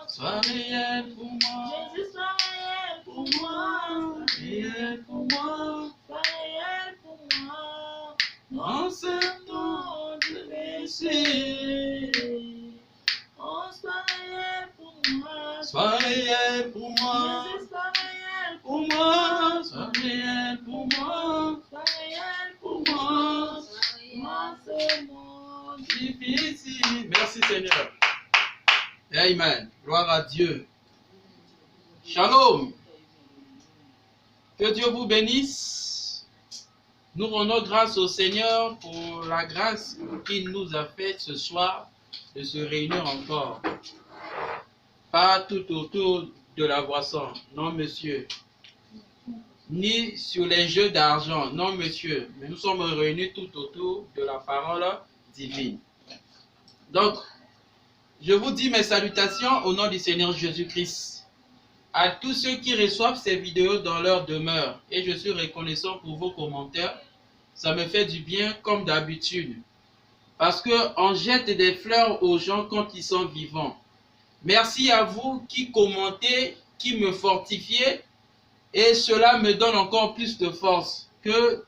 Sois réel pour moi. Jésus, sois réel pour moi. Réel pour moi. Sois réel pour moi. Dans ce monde difficile. Oh, sois réel pour moi. Sois réel pour moi. Jésus, sois réel Pour moi. Sois réel pour moi. Sois réel Pour moi. dans ce monde. Difficile. Merci Seigneur. Amen. Gloire à Dieu. Shalom. Que Dieu vous bénisse. Nous rendons grâce au Seigneur pour la grâce qu'il nous a faite ce soir de se réunir encore. Pas tout autour de la boisson, non monsieur. Ni sur les jeux d'argent, non monsieur. Mais nous sommes réunis tout autour de la parole divine. Donc, je vous dis mes salutations au nom du Seigneur Jésus-Christ. À tous ceux qui reçoivent ces vidéos dans leur demeure. Et je suis reconnaissant pour vos commentaires. Ça me fait du bien comme d'habitude. Parce qu'on jette des fleurs aux gens quand ils sont vivants. Merci à vous qui commentez, qui me fortifiez. Et cela me donne encore plus de force. Que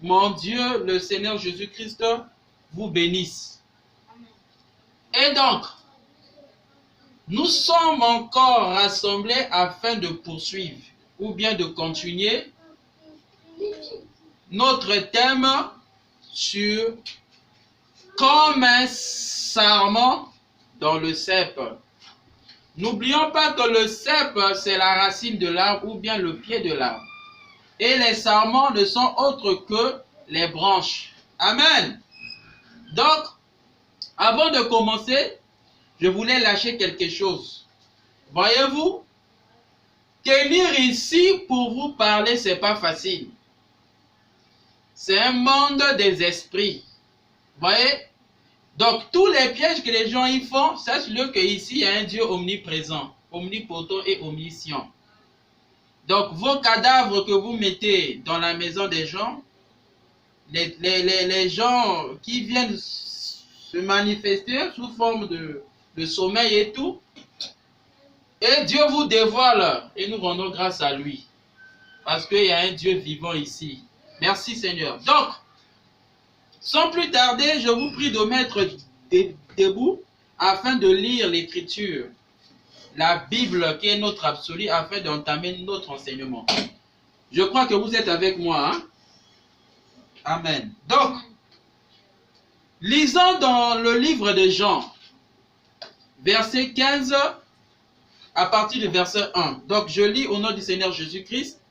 mon Dieu, le Seigneur Jésus-Christ, vous bénisse. Et donc, nous sommes encore rassemblés afin de poursuivre ou bien de continuer notre thème sur comme un sarment dans le cep. N'oublions pas que le cep, c'est la racine de l'arbre ou bien le pied de l'arbre. Et les sarments ne sont autres que les branches. Amen. Donc, avant de commencer, je voulais lâcher quelque chose. Voyez-vous, tenir ici pour vous parler, c'est pas facile. C'est un monde des esprits. Voyez? Donc, tous les pièges que les gens y font, sachez-le qu'ici, il y a un Dieu omniprésent, omnipotent et omniscient. Donc, vos cadavres que vous mettez dans la maison des gens, les gens qui viennent se manifester sous forme de sommeil et tout, et Dieu vous dévoile, et nous rendons grâce à lui, parce qu'il y a un Dieu vivant ici. Merci Seigneur. Donc, sans plus tarder, je vous prie de mettre debout afin de lire l'écriture, la Bible qui est notre absolu, afin d'entamer notre enseignement. Je crois que vous êtes avec moi. Hein? Amen. Donc, lisons dans le livre de Jean, verset 15, à partir du verset 1. Donc, je lis au nom du Seigneur Jésus-Christ.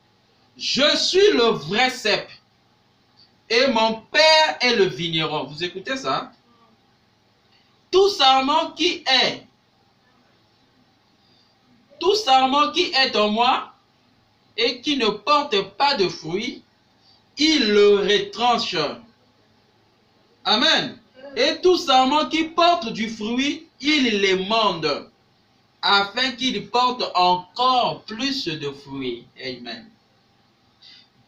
Je suis le vrai cep et mon Père est le vigneron. Vous écoutez ça? Tout sarment qui est en moi et qui ne porte pas de fruits, il le retranche. Amen. Et tout sarment qui porte du fruit, il l'émonde, afin qu'il porte encore plus de fruits. Amen.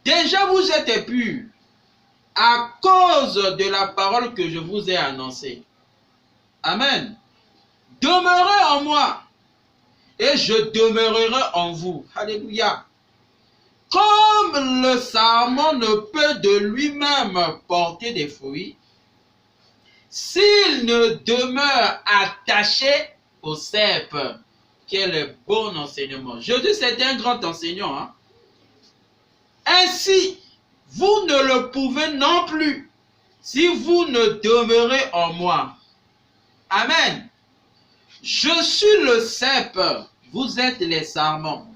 Déjà vous êtes purs à cause de la parole que je vous ai annoncée. Amen. Demeurez en moi et je demeurerai en vous. Alléluia. Comme le sarment ne peut de lui-même porter des fruits, s'il ne demeure attaché au cep. Quel bon enseignement. Jésus, c'est un grand enseignant. Hein? Ainsi, vous ne le pouvez non plus si vous ne demeurez en moi. Amen. Je suis le cep, vous êtes les sarments.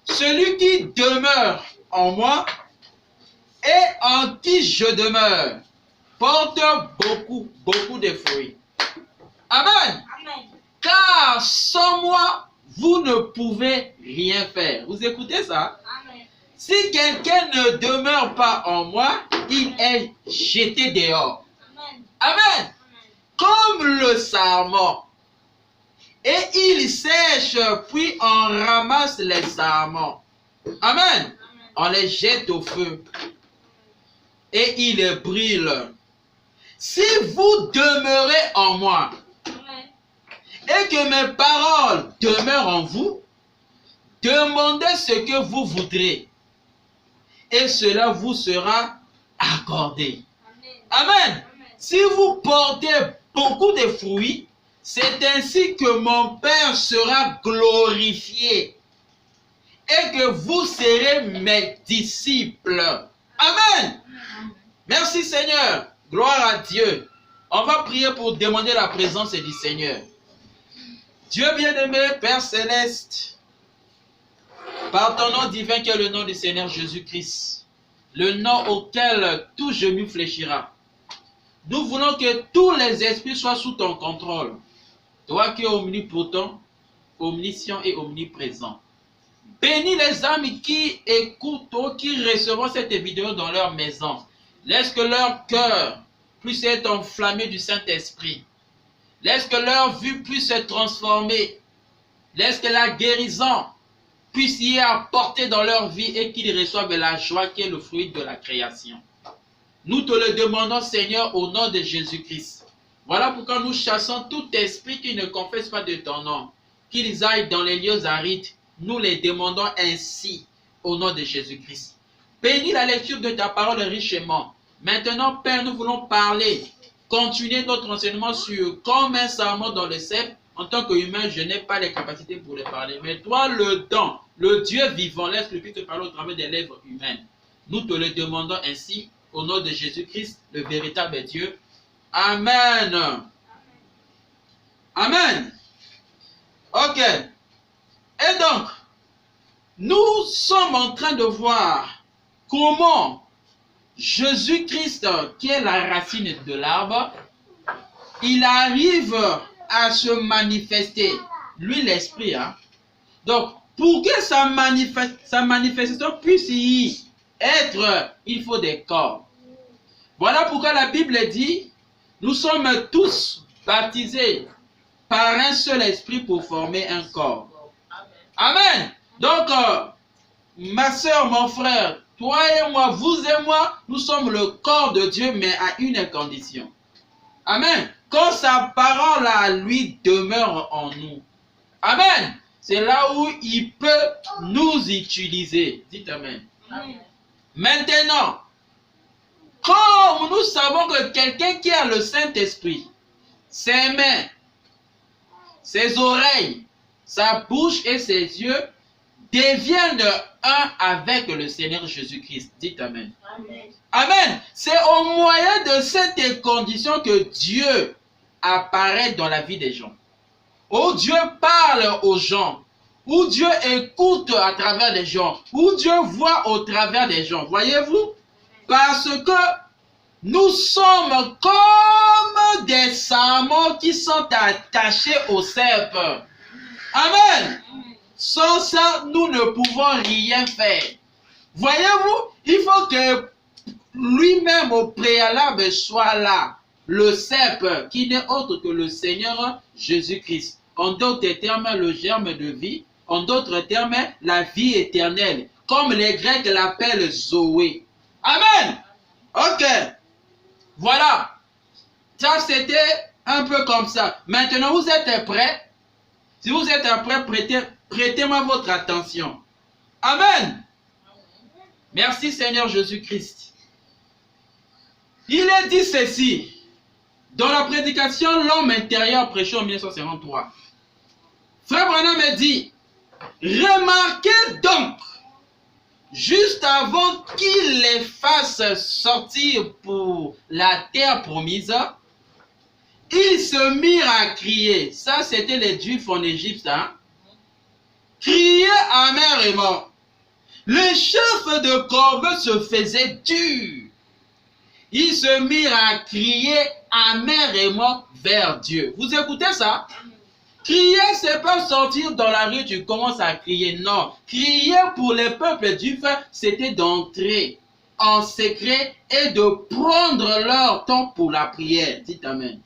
Celui qui demeure en moi et en qui je demeure porte beaucoup de fruits. Amen. Amen. Car sans moi, vous ne pouvez rien faire. Vous écoutez ça? Amen. Si quelqu'un ne demeure pas en moi, il est jeté dehors. Amen. Amen. Comme le sarment. Et il sèche, puis on ramasse les sarments. Amen. On les jette au feu. Et il brûle. Si vous demeurez en moi, Amen. et et que mes paroles demeurent en vous, demandez ce que vous voudrez et cela vous sera accordé. Amen. Si vous portez beaucoup de fruits, c'est ainsi que mon Père sera glorifié et que vous serez mes disciples. Amen. Merci Seigneur. Gloire à Dieu. On va prier pour demander la présence du Seigneur. Dieu bien-aimé, Père Céleste, par ton nom divin qui est le nom du Seigneur Jésus-Christ, le nom auquel tout genou fléchira, nous voulons que tous les esprits soient sous ton contrôle. Toi qui es omnipotent, omniscient et omniprésent. Bénis les âmes qui écoutent, qui recevront cette vidéo dans leur maison. Laisse que leur cœur puisse être enflammé du Saint-Esprit. Laisse que leur vue puisse se transformer. Laisse que la guérison puisse y apporter dans leur vie et qu'ils reçoivent la joie qui est le fruit de la création. Nous te le demandons, Seigneur, au nom de Jésus-Christ. Voilà pourquoi nous chassons tout esprit qui ne confesse pas de ton nom. Qu'ils aillent dans les lieux arides. Nous les demandons ainsi, au nom de Jésus-Christ. Bénis la lecture de ta parole richement. Maintenant, Père, nous voulons parler, continuer notre enseignement sur comme un serment dans le cep. En tant qu'humain, je n'ai pas les capacités pour les parler. Mais toi, le don, le Dieu vivant, laisse que puisse te parler au travers des lèvres humaines. Nous te le demandons ainsi, au nom de Jésus-Christ, le véritable Dieu. Amen. Amen. Ok. Et donc, nous sommes en train de voir comment Jésus-Christ, qui est la racine de l'arbre, il arrive à se manifester. Lui, l'esprit. Hein? Donc, pour que sa manifestation puisse y être, il faut des corps. Voilà pourquoi la Bible dit, nous sommes tous baptisés par un seul esprit pour former un corps. Amen. Donc, ma soeur, mon frère, toi et moi, vous et moi, nous sommes le corps de Dieu, mais à une condition. Amen. Quand sa parole à lui demeure en nous. Amen. C'est là où il peut nous utiliser. Dites Amen. Amen. Maintenant, comme nous savons que quelqu'un qui a le Saint-Esprit, ses mains, ses oreilles, sa bouche et ses yeux deviennent un avec le Seigneur Jésus-Christ. Dites Amen. Amen. Amen. C'est au moyen de cette condition que Dieu apparaît dans la vie des gens. Où Dieu parle aux gens. Où Dieu écoute à travers des gens. Où Dieu voit au travers des gens. Voyez-vous? Parce que nous sommes comme des sarments qui sont attachés au cep. Amen. Sans ça, nous ne pouvons rien faire. Voyez-vous, il faut que lui-même au préalable soit là. Le cep qui n'est autre que le Seigneur Jésus-Christ. En d'autres termes, le germe de vie. En d'autres termes, la vie éternelle. Comme les Grecs l'appellent Zoé. Amen. Ok. Voilà. Ça, c'était un peu comme ça. Maintenant, vous êtes prêts? Si vous êtes prêts, prêtez-moi votre attention. Amen. Merci Seigneur Jésus-Christ. Il est dit ceci. Dans la prédication L'homme intérieur prêchée en 1953. Frère Branham me dit, remarquez donc, juste avant qu'il les fasse sortir pour la terre promise, ils se mirent à crier. Ça, c'était les Juifs en Égypte. Hein? Crier amèrement. Les chefs de corvée se faisaient durs. Ils se mirent à crier amèrement vers Dieu. Vous écoutez ça? Crier, c'est pas sortir dans la rue, tu commences à crier. Non. Crier pour les peuples juifs, c'était d'entrer en secret et de prendre leur temps pour la prière. Dites Amen.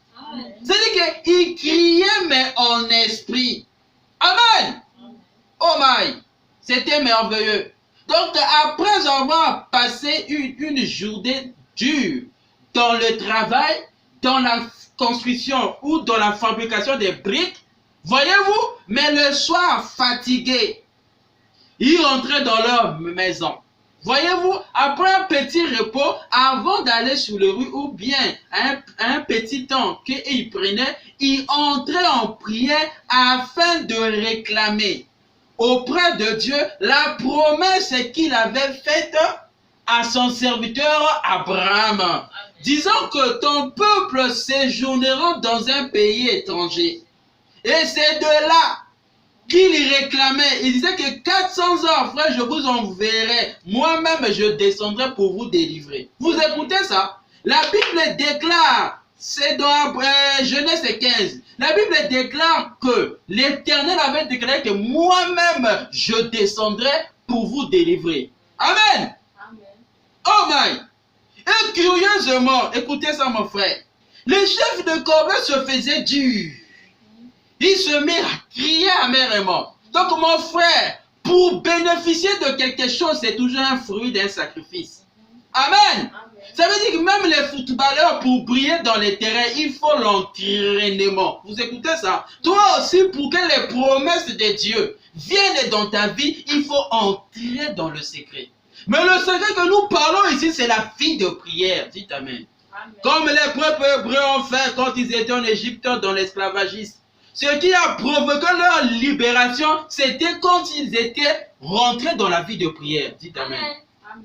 C'est-à-dire qu'ils criaient, mais en esprit. Amen. Oh my. C'était merveilleux. Donc, après avoir passé une journée dure dans le travail, dans la construction ou dans la fabrication des briques, Voyez-vous, mais le soir, fatigués, ils rentraient dans leur maison. Voyez-vous, après un petit repos, avant d'aller sur les rues ou bien un petit temps qu'ils prenaient, ils entraient en prière afin de réclamer auprès de Dieu la promesse qu'il avait faite à son serviteur Abraham. Disons que ton peuple séjournera dans un pays étranger. Et c'est de là qu'il réclamait. Il disait que 400 ans, frère, je vous enverrai. Moi-même, je descendrai pour vous délivrer. Vous écoutez ça? La Bible déclare, c'est dans Genèse 15. La Bible déclare que l'Éternel avait déclaré que moi-même, je descendrai pour vous délivrer. Amen. Oh my! Et curieusement, écoutez ça mon frère, les chefs de corvée se faisaient dur. Ils se mirent à crier amèrement. Donc mon frère, pour bénéficier de quelque chose, c'est toujours un fruit d'un sacrifice. Amen. Ça veut dire que même les footballeurs, pour briller dans les terrains, il faut l'entraînement. Vous écoutez ça? Toi aussi, pour que les promesses de Dieu viennent dans ta vie, il faut entrer dans le secret. Mais le secret que nous parlons ici, c'est la vie de prière. Dites Amen. Amen. Comme les peuples hébreux ont fait quand ils étaient en Égypte dans l'esclavagisme. Ce qui a provoqué leur libération, c'était quand ils étaient rentrés dans la vie de prière. Dites Amen. Amen.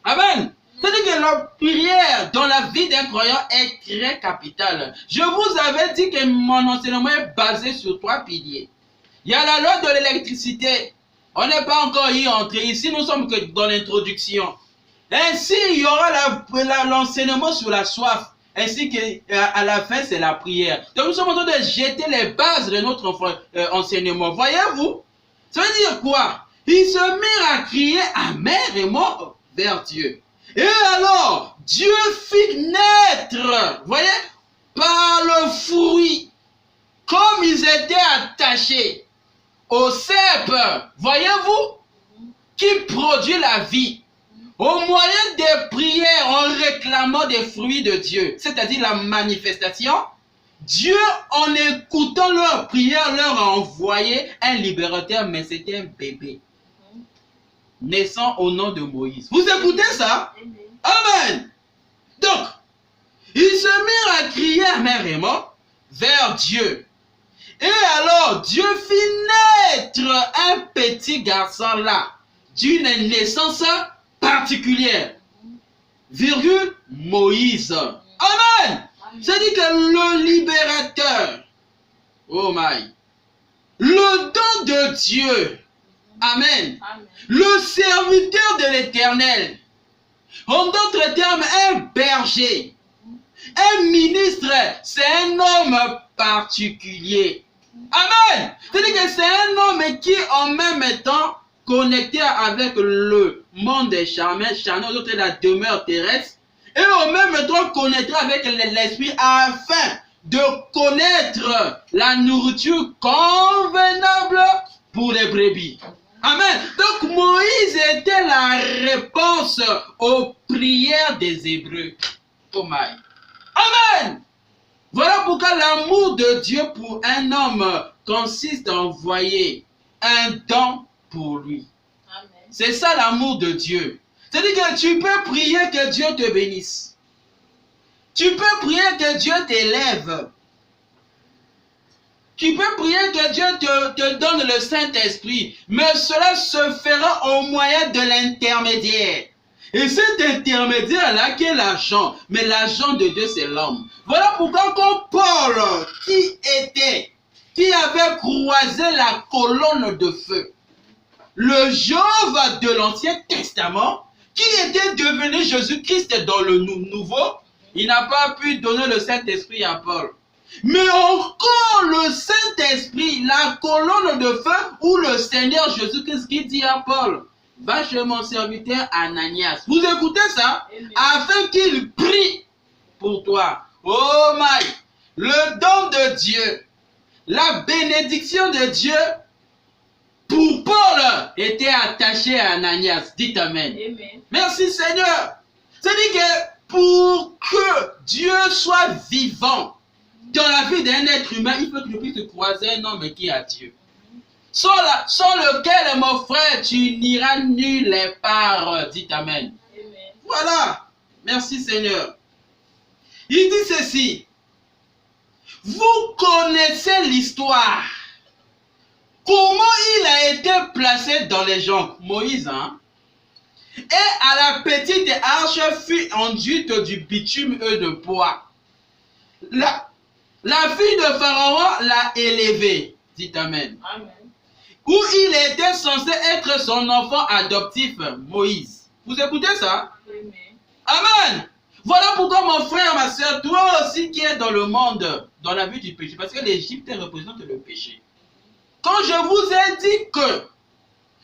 Amen. C'est-à-dire que la prière dans la vie d'un croyant est très capitale. Je vous avais dit que mon enseignement est basé sur 3 piliers. Il y a la loi de l'électricité. On n'est pas encore y entré. Ici, nous sommes que dans l'introduction. Ainsi, il y aura l'enseignement sur la soif. Ainsi qu'à la fin, c'est la prière. Donc, nous sommes en train de jeter les bases de notre enseignement. Voyez-vous? Ça veut dire quoi? Ils se mirent à crier amèrement vers Dieu. Et alors, Dieu fit naître, voyez, par le fruit, comme ils étaient attachés au cep, voyez-vous, qui produit la vie, au moyen des prières en réclamant des fruits de Dieu, c'est-à-dire la manifestation. Dieu, en écoutant leurs prières, leur a envoyé un libérateur, mais c'était un bébé naissant au nom de Moïse. Vous écoutez ça? Amen. Donc, ils se mirent à crier amèrement vers Dieu. Et alors, Dieu fit naître un petit garçon là, d'une naissance particulière. Virgule, Moïse. Amen. C'est-à-dire que le libérateur, oh my, le don de Dieu, amen, le serviteur de l'Éternel, en d'autres termes, un berger, un ministre, c'est un homme particulier. Amen. C'est-à-dire que c'est un homme qui en même temps connecté avec le monde des charnels, d'autres la demeure terrestre, et en même temps connecté avec l'esprit afin de connaître la nourriture convenable pour les brebis. Amen. Donc Moïse était la réponse aux prières des Hébreux. Oh my. Amen. Voilà pourquoi l'amour de Dieu pour un homme consiste à envoyer un don pour lui. C'est ça l'amour de Dieu. C'est-à-dire que tu peux prier que Dieu te bénisse. Tu peux prier que Dieu t'élève. Tu peux prier que Dieu te donne le Saint-Esprit. Mais cela se fera au moyen de l'intermédiaire. Et cet intermédiaire-là qui est l'agent. Mais l'agent de Dieu, c'est l'homme. Voilà pourquoi quand Paul, qui avait croisé la colonne de feu, le Jéhovah de l'Ancien Testament, qui était devenu Jésus-Christ dans le Nouveau, il n'a pas pu donner le Saint-Esprit à Paul. Mais encore le Saint-Esprit, la colonne de feu, où le Seigneur Jésus-Christ qui dit à Paul, va chez mon serviteur Ananias. Vous écoutez ça? Amen. Afin qu'il prie pour toi. Oh my! Le don de Dieu, la bénédiction de Dieu, pour Paul, était attaché à Ananias. Dites Amen. Amen. Merci Seigneur. C'est-à-dire que pour que Dieu soit vivant, dans la vie d'un être humain, il faut que je puisse croiser un homme qui a Dieu. Sans lequel, mon frère, tu n'iras nulle part. Dites Amen. Voilà. Merci Seigneur. Il dit ceci. Vous connaissez l'histoire. Comment il a été placé dans les gens. Moïse, hein? Et à la petite arche fut enduite du bitume et de bois. La fille de Pharaon l'a élevé. Dites Amen. Amen. Où il était censé être son enfant adoptif, Moïse. Vous écoutez ça? Amen. Amen. Voilà pourquoi mon frère, ma soeur, toi aussi qui es dans le monde, dans la vie du péché, parce que l'Égypte représente le péché. Quand je vous ai dit que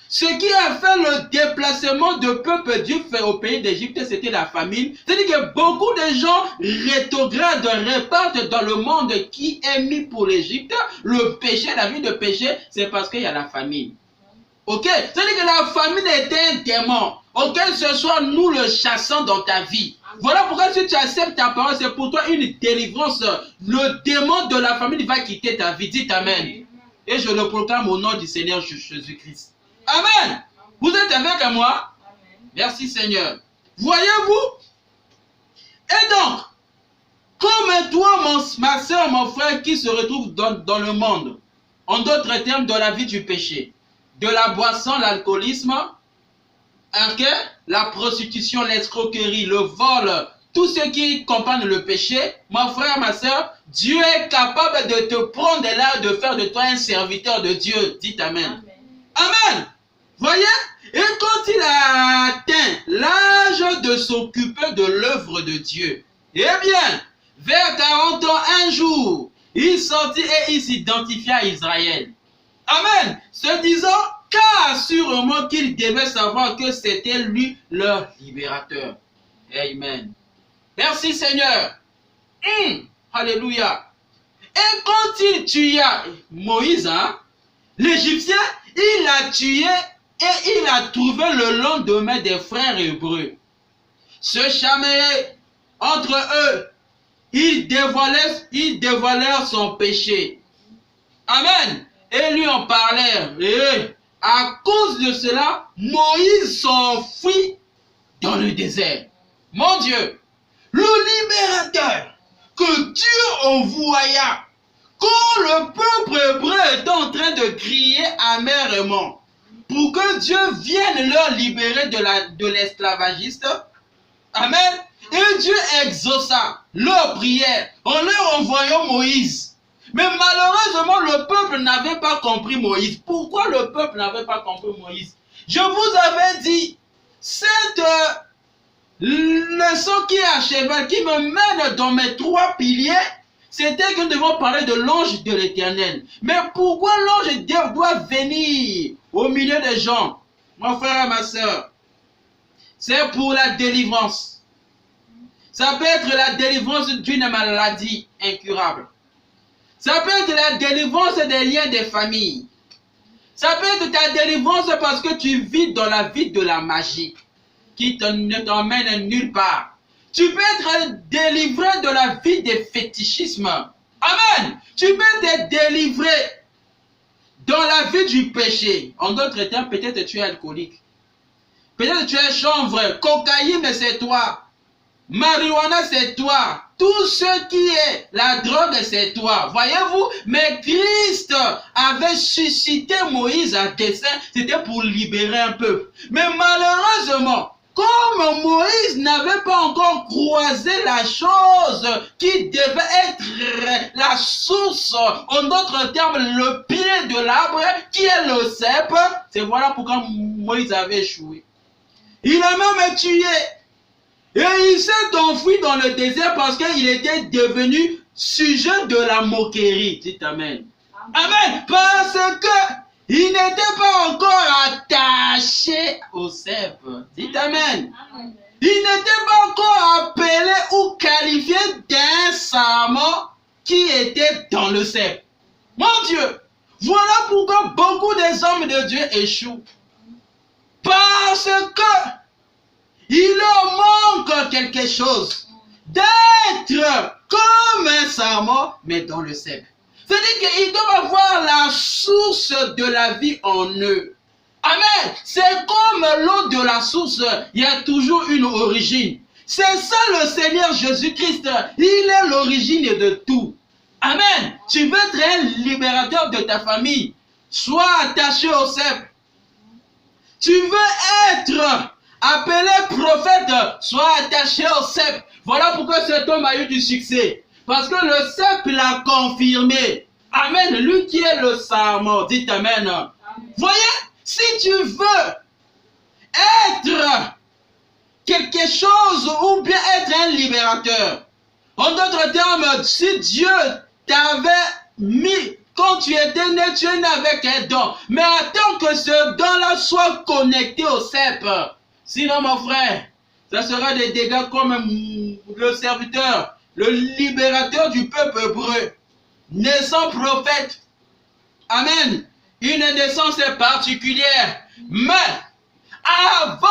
ce qui a fait le déplacement de peuple Dieu fait au pays d'Égypte, c'était la famine. C'est-à-dire que beaucoup de gens rétrogrades repartent dans le monde qui est mis pour l'Égypte. Le péché, la vie de péché, c'est parce qu'il y a la famine. Ok? C'est-à-dire que la famine était un démon. Auquel ce soit nous le chassons dans ta vie. Voilà pourquoi si tu acceptes ta parole, c'est pour toi une délivrance. Le démon de la famine va quitter ta vie. Dites Amen. Et je le proclame au nom du Seigneur Jésus-Christ. Amen. Vous êtes avec moi? Merci Seigneur. Voyez-vous? Et donc, comme toi, ma soeur, mon frère, qui se retrouve dans le monde, en d'autres termes, dans la vie du péché, de la boisson, l'alcoolisme, okay, la prostitution, l'escroquerie, le vol, tout ce qui accompagne le péché, mon frère, ma soeur, Dieu est capable de te prendre là, de faire de toi un serviteur de Dieu. Dites Amen. Amen. Amen. Voyez? Et quand il a atteint l'âge de s'occuper de l'œuvre de Dieu, eh bien, vers 40 ans, un jour, il sortit et il s'identifia à Israël. Amen. Se disant, car sûrement qu'il devait savoir que c'était lui leur libérateur. Amen. Merci Seigneur. Alléluia. Et quand il tua Moïse, hein, l'Égyptien, il l'a tué et il a trouvé le lendemain des frères hébreux. Se chamaillèrent entre eux. Ils dévoilèrent son péché. Amen. Et lui en parlèrent. Et à cause de cela, Moïse s'enfuit dans le désert. Mon Dieu, le libérateur que Dieu envoya quand le peuple hébreu est en train de crier amèrement pour que Dieu vienne leur libérer de l'esclavagiste. Amen. Et Dieu exauça leur prière en leur envoyant Moïse. Mais malheureusement, le peuple n'avait pas compris Moïse. Pourquoi le peuple n'avait pas compris Moïse? Je vous avais dit, cette leçon qui est à cheval, qui me mène dans mes 3 piliers, c'était que nous devons parler de l'ange de l'Éternel. Mais pourquoi l'ange doit venir au milieu des gens? Mon frère et ma soeur, c'est pour la délivrance. Ça peut être la délivrance d'une maladie incurable. Ça peut être la délivrance des liens des familles. Ça peut être ta délivrance parce que tu vis dans la vie de la magie qui ne t'emmène nulle part. Tu peux être délivré de la vie des fétichismes. Amen. Tu peux être délivré dans la vie du péché. En d'autres termes, peut-être tu es alcoolique. Peut-être tu es chanvre. Cocaïne, c'est toi. Marijuana, c'est toi. Tout ce qui est la drogue, c'est toi. Voyez-vous, mais Christ avait suscité Moïse à dessein. C'était pour libérer un peuple. Mais malheureusement, comme Moïse n'avait pas encore croisé la chose qui devait être la source, en d'autres termes, le pied de l'arbre, qui est le cep, c'est voilà pourquoi Moïse avait échoué. Il a même tué. Et il s'est enfui dans le désert parce qu'il était devenu sujet de la moquerie. Dites Amen. Amen. Parce que il n'était pas encore attaché au cep. Dites Amen. Amen. Il n'était pas encore appelé ou qualifié d'un sarment qui était dans le cep. Mon Dieu, voilà pourquoi beaucoup des hommes de Dieu échouent. Parce que il leur manque quelque chose. D'être comme un sarment, mais dans le cep. C'est-à-dire qu'ils doivent avoir la source de la vie en eux. Amen. C'est comme l'eau de la source, il y a toujours une origine. C'est ça le Seigneur Jésus-Christ. Il est l'origine de tout. Amen. Tu veux être un libérateur de ta famille. Sois attaché au cep. Tu veux être appelé prophète. Sois attaché au cep. Voilà pourquoi cet homme a eu du succès. Parce que le cep l'a confirmé. Amen. Lui qui est le sarment. Dites amen. Voyez, si tu veux être quelque chose ou bien être un libérateur. En d'autres termes, si Dieu t'avait mis, quand tu étais né, tu es né avec un don. Mais attends que ce don-là soit connecté au cep. Sinon, mon frère, ça sera des dégâts comme le serviteur, le libérateur du peuple hébreu, naissant prophète. Amen. Une naissance particulière. Mais avant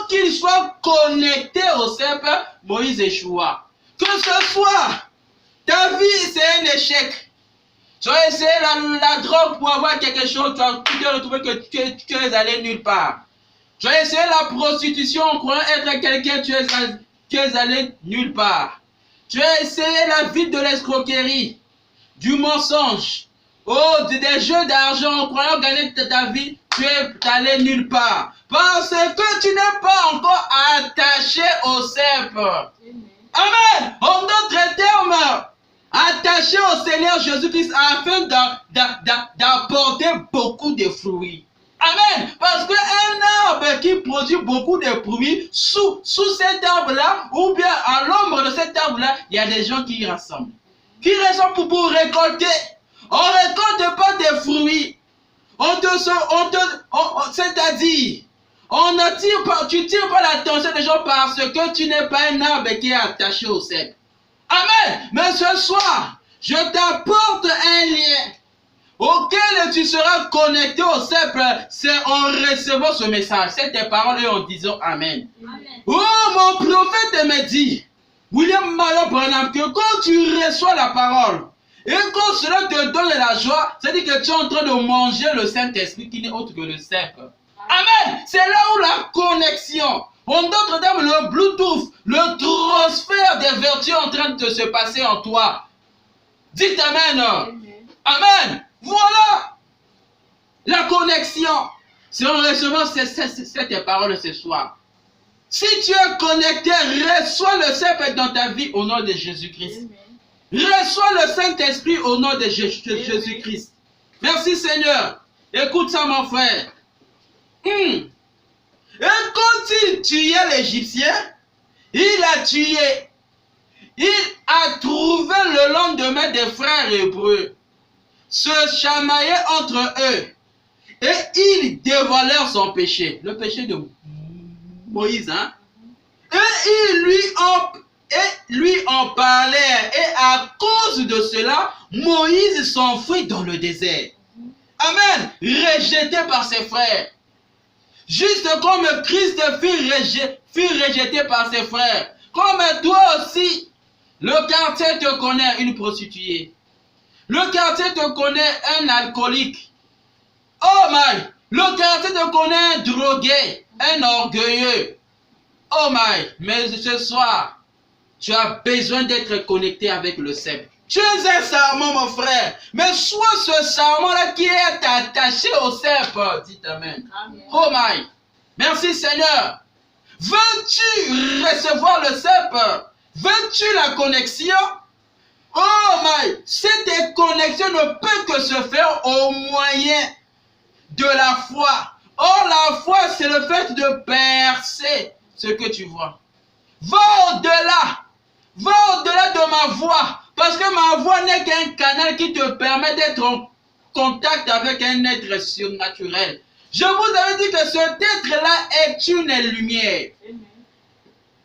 qu'il soit connecté au cep, Moïse échoua. Que ce soit ta vie, c'est un échec. Tu as essayé la drogue pour avoir quelque chose, tu t'es retrouvé que tu es allé nulle part. Tu as essayé la prostitution en croyant être quelqu'un, tu es allé nulle part. Tu as essayé la vie de l'escroquerie, du mensonge, des jeux d'argent en croyant gagner ta vie, tu es allé nulle part. Parce que tu n'es pas encore attaché au cep. Amen. En d'autres termes, attaché au Seigneur Jésus-Christ afin d'apporter beaucoup de fruits. Amen. Parce qu'un arbre qui produit beaucoup de fruits, sous cet arbre-là, ou bien à l'ombre de cet arbre-là, il y a des gens qui y rassemblent. Qui rassemblent pour récolter. On ne récolte pas des fruits. C'est-à-dire, tu ne tires pas l'attention des gens parce que tu n'es pas un arbre qui est attaché au cep. Amen. Mais ce soir, je t'apporte un lien auquel tu seras connecté au cep. C'est en recevant ce message, cette parole et en disant Amen. Amen. Oh, mon prophète me dit, William Marion Branham, que quand tu reçois la parole, et quand cela te donne la joie, c'est-à-dire que tu es en train de manger le Saint-Esprit qui n'est autre que le cep. Amen. C'est là où la connexion, en d'autres termes, le Bluetooth, le transfert des vertus en train de se passer en toi. Dites Amen. Amen. Voilà la connexion. C'est en recevant cette parole ce soir. Si tu es connecté, reçois le cep dans ta vie au nom de Jésus-Christ. Reçois le Saint-Esprit au nom de Jésus-Christ. Merci Seigneur. Écoute ça mon frère. Et quand il tuait l'Égyptien, il a tué. Il a trouvé le lendemain des frères hébreux se chamaillaient entre eux. Et ils dévoilèrent son péché. Le péché de Moïse. Hein? Et ils lui en parlaient. Et à cause de cela, Moïse s'enfuit dans le désert. Amen. Rejeté par ses frères. Juste comme Christ fut rejeté par ses frères. Comme toi aussi, le quartier te connaît une prostituée. Le quartier te connaît un alcoolique. Oh my! Le quartier te connaît un drogué, un orgueilleux. Oh my! Mais ce soir, tu as besoin d'être connecté avec le cep. Tu es un sarment, mon frère. Mais sois ce sarment-là qui est attaché au cep. Dites Amen. Amen. Oh my! Merci Seigneur. Veux-tu recevoir le cep? Veux-tu la connexion? Oh my! Cette connexion ne peut que se faire au moyen de la foi. Oh, la foi, c'est le fait de percer ce que tu vois. Va au-delà. Va au-delà de ma voix. Parce que ma voix n'est qu'un canal qui te permet d'être en contact avec un être surnaturel. Je vous avais dit que cet être-là est une lumière.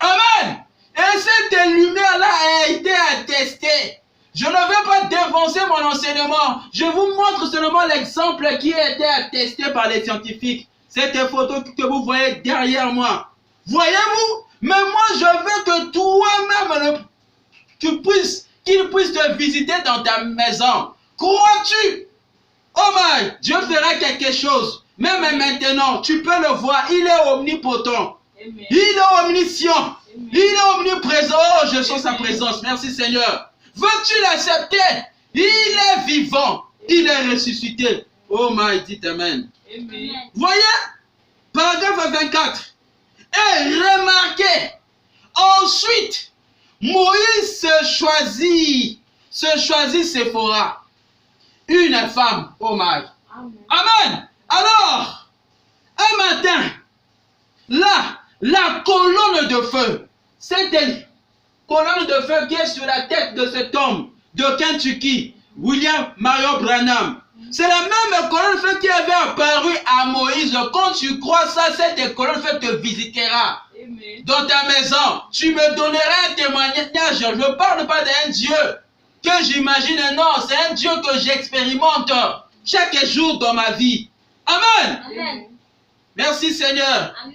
Amen. Et cette lumière-là a été attestée. Je ne vais pas dévancer mon enseignement. Je vous montre seulement l'exemple qui a été attesté par les scientifiques. Cette photo que vous voyez derrière moi. Voyez-vous, Mais moi, je veux que toi-même, qu'il puisse te visiter dans ta maison. Crois-tu? Oh my, Dieu fera quelque chose. Même maintenant, tu peux le voir. Il est omnipotent. Amen. Il est omniscient. Amen. Il est omniprésent. Oh, je sens sa présence. Merci Seigneur. Veux-tu l'accepter? Il est vivant. Il est ressuscité. Oh my, dites Amen. Amen. Voyez, paragraphe 24. Et remarquez, ensuite, Moïse se choisit Séphora, une femme. Oh my. Amen. Amen. Alors, un matin, là, la colonne de feu, cette colonne de feu qui est sur la tête de cet homme de Kentucky, William Marion Branham, c'est la même colonne de feu qui avait apparu à Moïse. Quand tu crois ça, cette colonne de feu te visitera. Amen. Dans ta maison, tu me donneras un témoignage. Je ne parle pas d'un Dieu que j'imagine, non, c'est un Dieu que j'expérimente chaque jour dans ma vie. Amen. Amen. Merci Seigneur. Amen.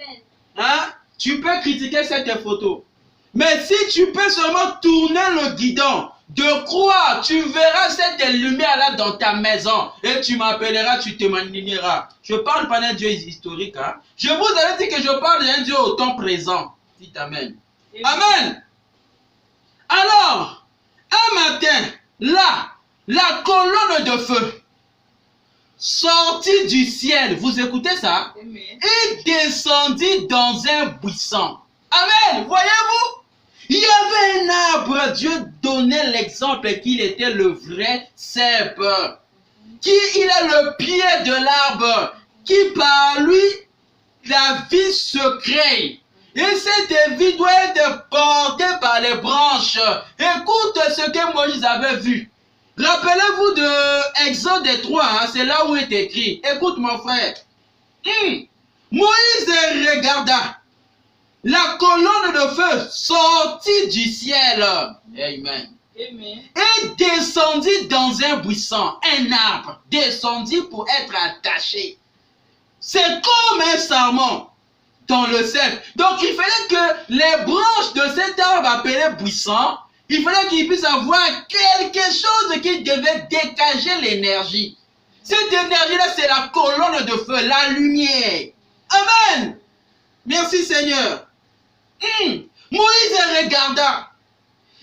Hein? Tu peux critiquer cette photo. Mais si tu peux seulement tourner le guidon, de croire, tu verras cette lumière-là dans ta maison. Et tu m'appelleras, tu témoigneras. Je ne parle pas d'un Dieu historique. Hein? Je vous avais dit que je parle d'un Dieu au temps présent. Dites Amen. Amen. Alors, un matin, là, la colonne de feu sortit du ciel. Vous écoutez ça? Amen. Et descendit dans un buisson. Amen. Voyez-vous? Il y avait un arbre. Dieu donnait l'exemple qu'il était le vrai cep. Il a le pied de l'arbre. Qui par lui, la vie se crée. Et cette vie doit être portée par les branches. Écoute ce que Moïse avait vu. Rappelez-vous de Exode 3, hein, c'est là où il est écrit. Écoute mon frère. Moïse regarda la colonne de feu sortit du ciel. Amen. Amen. Et descendit dans un buisson, un arbre. Descendit pour être attaché. C'est comme un sarment dans le cep. Donc il fallait que les branches de cet arbre appelé buisson, il fallait qu'il puisse avoir quelque chose qui devait dégager l'énergie. Cette énergie-là, c'est la colonne de feu, la lumière. Amen. Merci Seigneur. Moïse regarda.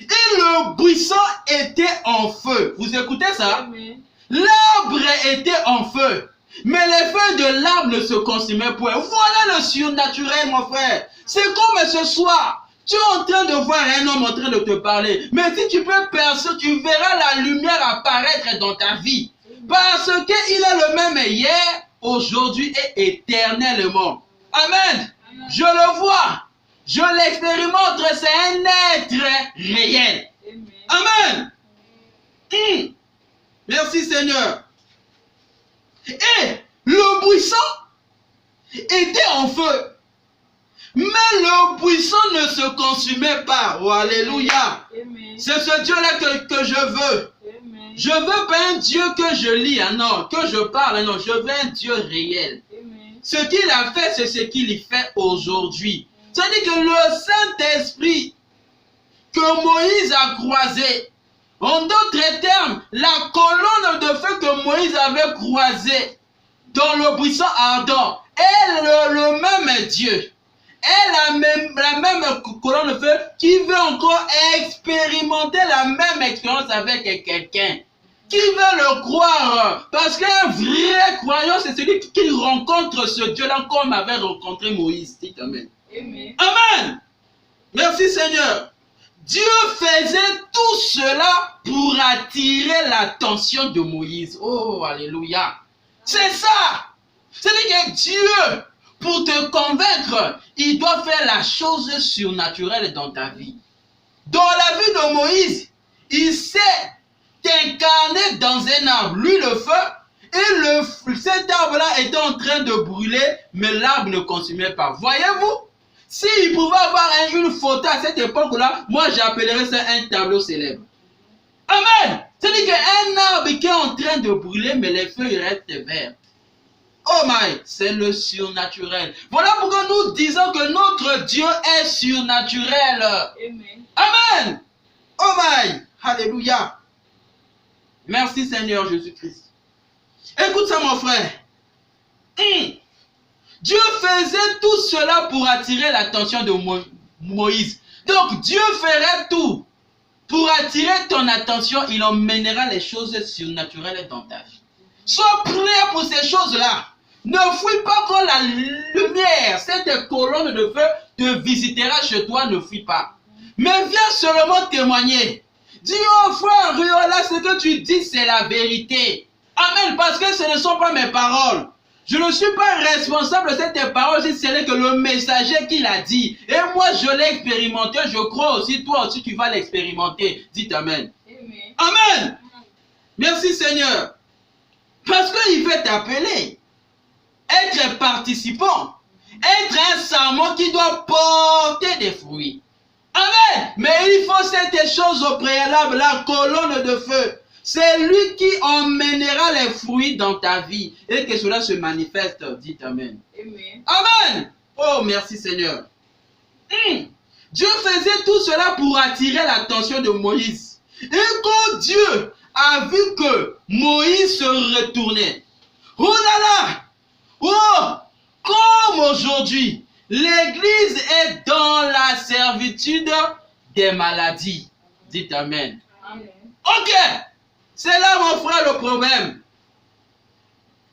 Et le buisson était en feu. Vous écoutez ça? Amen. L'arbre était en feu. Mais les feuilles de l'arbre ne se consumaient point. Voilà le surnaturel, mon frère. C'est comme ce soir. Tu es en train de voir un homme en train de te parler. Mais si tu peux percer, tu verras la lumière apparaître dans ta vie. Parce qu'il est le même hier, aujourd'hui et éternellement. Amen. Je le vois. Je l'expérimente. C'est un être réel. Amen. Amen. Merci Seigneur. Et le buisson était en feu. Mais le buisson ne se consumait pas. Oh, alléluia. Amen. C'est ce Dieu-là que je veux. Amen. Je veux pas un Dieu que je lis, ah non, que je parle, non. Je veux un Dieu réel. Amen. Ce qu'il a fait, c'est ce qu'il fait aujourd'hui. C'est-à-dire que le Saint-Esprit que Moïse a croisé, en d'autres termes, la colonne de feu que Moïse avait croisée dans le buisson ardent est le même Dieu. Est la même colonne de feu qui veut encore expérimenter la même expérience avec quelqu'un. Qui veut le croire? Parce qu'un vrai croyant, c'est celui qui rencontre ce Dieu-là comme avait rencontré Moïse. Dites Amen. Amen. Amen. Merci Seigneur. Dieu faisait tout cela pour attirer l'attention de Moïse. Oh, alléluia. C'est ça. C'est-à-dire que Dieu, pour te convaincre, il doit faire la chose surnaturelle dans ta vie. Dans la vie de Moïse, il s'est incarné dans un arbre, lui le feu, et cet arbre-là était en train de brûler, mais l'arbre ne consumait pas. Voyez-vous? S'il pouvait avoir une photo à cette époque-là, moi j'appellerais ça un tableau célèbre. Amen. C'est-à-dire qu'un arbre qui est en train de brûler, mais les feuilles restent vertes. Oh my, c'est le surnaturel. Voilà pourquoi nous disons que notre Dieu est surnaturel. Amen. Amen. Oh my, alléluia. Merci Seigneur Jésus-Christ. Écoute ça mon frère. Dieu faisait tout cela pour attirer l'attention de Moïse. Donc Dieu ferait tout pour attirer ton attention. Il emmènera les choses surnaturelles dans ta vie. Sois prêt pour ces choses-là. Ne fuis pas quand la lumière, cette colonne de feu te visitera chez toi, ne fuis pas. Mais viens seulement témoigner. Dis, oh frère Riola, ce que tu dis, c'est la vérité. Amen, parce que ce ne sont pas mes paroles. Je ne suis pas responsable de cette parole si ce n'est que le messager qui l'a dit. Et moi, je l'ai expérimenté, je crois aussi, toi aussi, tu vas l'expérimenter. Dites Amen. Amen. Amen. Merci Seigneur. Parce qu'il veut t'appeler. Être participant. Être un serment qui doit porter des fruits. Amen. Mais il faut cette chose au préalable, la colonne de feu. C'est lui qui emmènera les fruits dans ta vie et que cela se manifeste. Dites Amen. Amen. Amen. Oh, merci Seigneur. Dieu faisait tout cela pour attirer l'attention de Moïse. Et quand Dieu a vu que Moïse se retournait, oh là là, oh, comme aujourd'hui, l'Église est dans la servitude des maladies. Dites Amen. Amen. Ok, c'est là mon frère le problème.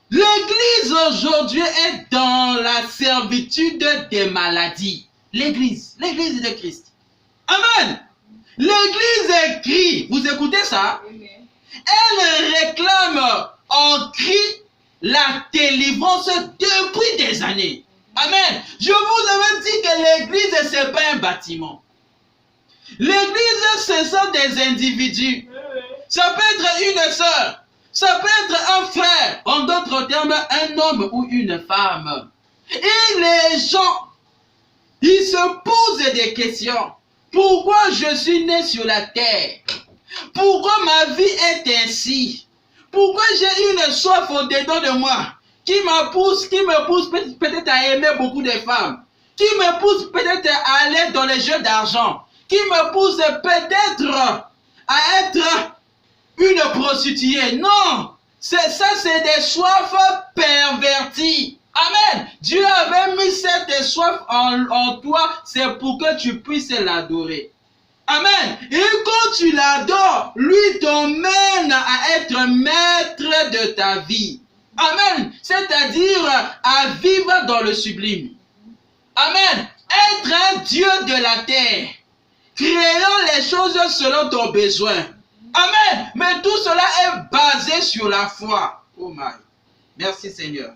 L'Église aujourd'hui est dans la servitude des maladies. L'Église de Christ. Amen. L'Église écrit, vous écoutez ça? Amen. Elle réclame en cri la délivrance depuis des années. Amen. Je vous avais dit que l'Église, ce n'est pas un bâtiment. L'Église, ce sont des individus. Ça peut être une sœur. Ça peut être un frère. En d'autres termes, un homme ou une femme. Et les gens, ils se posent des questions. Pourquoi je suis né sur la terre? Pourquoi ma vie est ainsi? Pourquoi j'ai une soif au-dedans de moi qui me pousse peut-être à aimer beaucoup de femmes, qui me pousse peut-être à aller dans les jeux d'argent, qui me pousse peut-être à être une prostituée? Non, c'est des soifs perverties. Amen. Dieu avait mis cette soif en toi, c'est pour que tu puisses l'adorer. Amen. Et quand tu l'adores, lui t'emmène à être maître de ta vie. Amen. C'est-à-dire à vivre dans le sublime. Amen. Être un Dieu de la terre. Créant les choses selon ton besoin. Amen. Mais tout cela est basé sur la foi. Oh my. Merci Seigneur.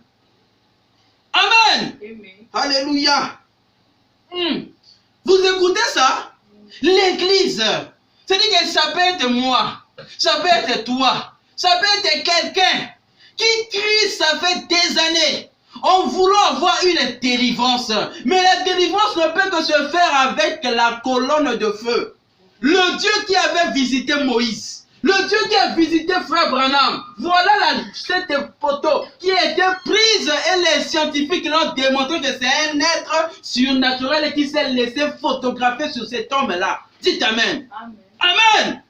Amen. Amen. Alléluia. Vous écoutez ça? L'Église, c'est-à-dire que ça peut être moi, ça peut être toi, ça peut être quelqu'un qui crie, ça fait des années, en voulant avoir une délivrance. Mais la délivrance ne peut que se faire avec la colonne de feu. Le Dieu qui avait visité Moïse, le Dieu qui a visité Frère Branham, voilà cette photo qui a été prise et les scientifiques l'ont démontré que c'est un être surnaturel qui s'est laissé photographier sur cet homme-là. Dites Amen. Amen. Amen.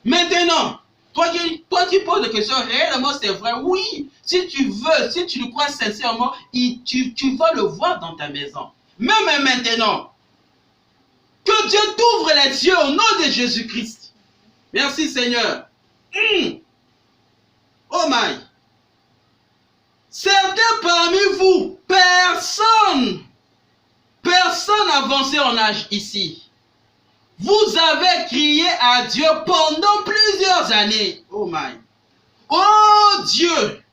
Maintenant, toi qui poses des questions, réellement c'est vrai. Oui, si tu veux, si tu le crois sincèrement, tu vas le voir dans ta maison. Même maintenant, que Dieu t'ouvre les yeux au nom de Jésus-Christ. Merci Seigneur. Oh my. Certains parmi vous, personne avancé en âge ici. Vous avez crié à Dieu pendant plusieurs années. Oh my. Oh Dieu.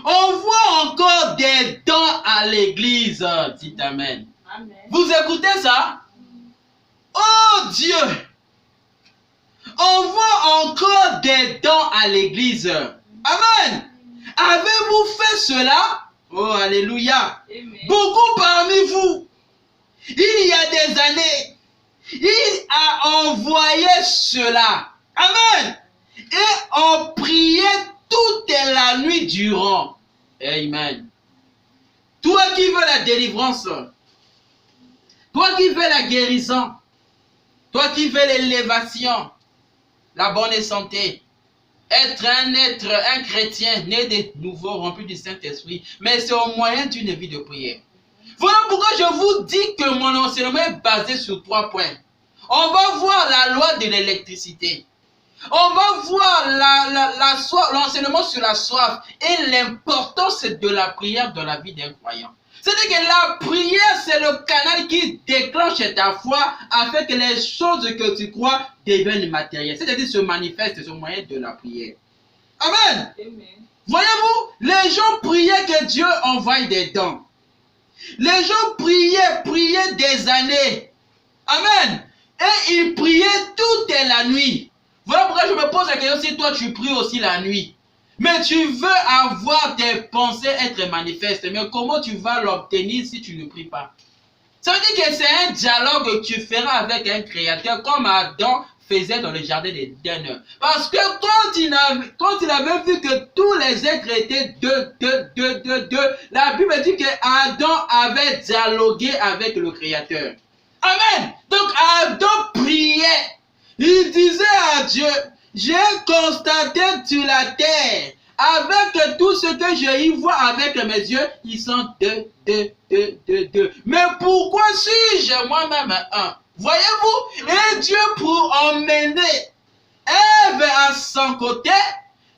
On voit encore des dons à l'église. Dites Amen. Amen. Vous écoutez ça? Oh Dieu. On voit encore des dons à l'église. Amen. Avez-vous fait cela? Oh, alléluia. Amen. Beaucoup parmi vous, il y a des années, il a envoyé cela. Amen. Et on priait toute la nuit durant. Amen. Toi qui veux la délivrance, toi qui veux la guérison, toi qui veux l'élévation, la bonne santé, être, un chrétien né de nouveau, rempli du Saint-Esprit, mais c'est au moyen d'une vie de prière. Voilà pourquoi je vous dis que mon enseignement est basé sur 3 points. On va voir la loi de l'électricité. On va voir l'enseignement sur la soif et l'importance de la prière dans la vie d'un croyant. C'est-à-dire que la prière, c'est le canal qui déclenche ta foi afin que les choses que tu crois deviennent matérielles. C'est-à-dire se manifestent sur le moyen de la prière. Amen. Amen. Voyez-vous, les gens priaient que Dieu envoie des dons. Les gens priaient des années. Amen. Et ils priaient toute la nuit. Voilà pourquoi je me pose la question si toi tu pries aussi la nuit. Mais tu veux avoir tes pensées être manifestes. Mais comment tu vas l'obtenir si tu ne pries pas? Ça veut dire que c'est un dialogue que tu feras avec un créateur comme Adam faisait dans le jardin d'Éden. Parce que quand il avait vu que tous les êtres étaient deux, la Bible dit que Adam avait dialogué avec le créateur. Amen. Donc Adam priait. Il disait à Dieu, j'ai constaté sur la terre, avec tout ce que je y vois avec mes yeux, ils sont deux. Mais pourquoi suis-je moi-même un? Voyez-vous, et Dieu pour emmener Ève à son côté,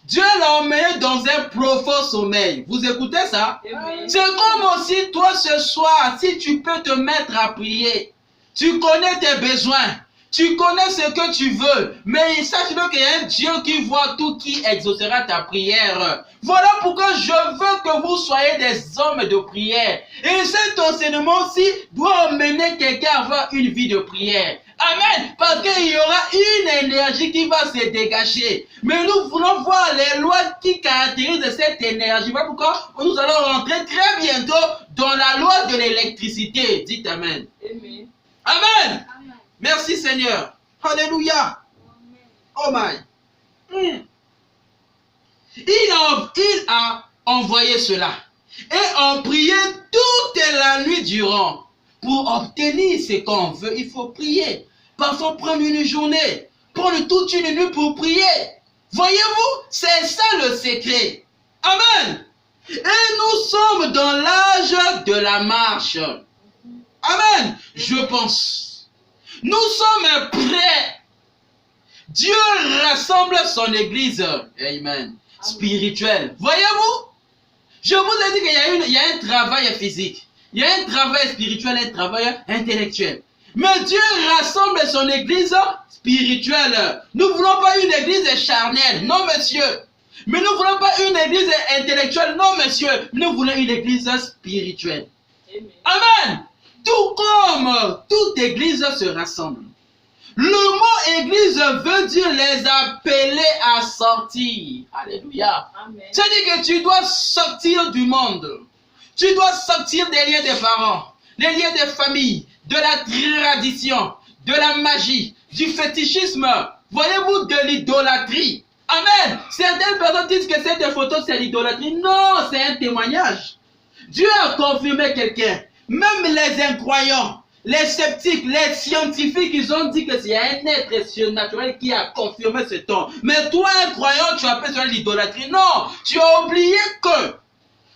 Dieu l'a emmené dans un profond sommeil. Vous écoutez ça? C'est comme aussi toi ce soir, si tu peux te mettre à prier, tu connais tes besoins. Tu connais ce que tu veux, mais sache qu'il y a un Dieu qui voit tout, qui exaucera ta prière. Voilà pourquoi je veux que vous soyez des hommes de prière. Et cet enseignement-ci doit emmener quelqu'un à avoir une vie de prière. Amen. Parce qu'il y aura une énergie qui va se dégager. Mais nous voulons voir les lois qui caractérisent cette énergie. Voilà pourquoi nous allons rentrer très bientôt dans la loi de l'électricité. Dites Amen. Amen. Amen. Merci Seigneur. Alléluia. Oh my. Il a envoyé cela. Et on priait toute la nuit durant. Pour obtenir ce qu'on veut, il faut prier. Parfois prendre une journée. Prendre toute une nuit pour prier. Voyez-vous, c'est ça le secret. Amen. Et nous sommes dans l'âge de la marche. Amen. Je pense. Nous sommes prêts. Dieu rassemble son église. Amen. Spirituelle. Voyez-vous? Je vous ai dit qu'il y a un travail physique. Il y a un travail spirituel, un travail intellectuel. Mais Dieu rassemble son église spirituelle. Nous ne voulons pas une église charnelle. Non, monsieur. Mais nous ne voulons pas une église intellectuelle. Non, monsieur. Nous voulons une église spirituelle. Amen. Tout comme toute église se rassemble. Le mot église veut dire les appeler à sortir. Alléluia. C'est-à-dire que tu dois sortir du monde. Tu dois sortir des liens des parents, des liens des familles, de la tradition, de la magie, du fétichisme. Voyez-vous, de l'idolâtrie. Amen. Certaines personnes disent que cette photo c'est l'idolâtrie. Non, c'est un témoignage. Dieu a confirmé quelqu'un. Même les incroyants, les sceptiques, les scientifiques, ils ont dit que c'est un être surnaturel qui a confirmé ce ton. Mais toi, un croyant, tu appelles ça l'idolâtrie. Non, tu as oublié que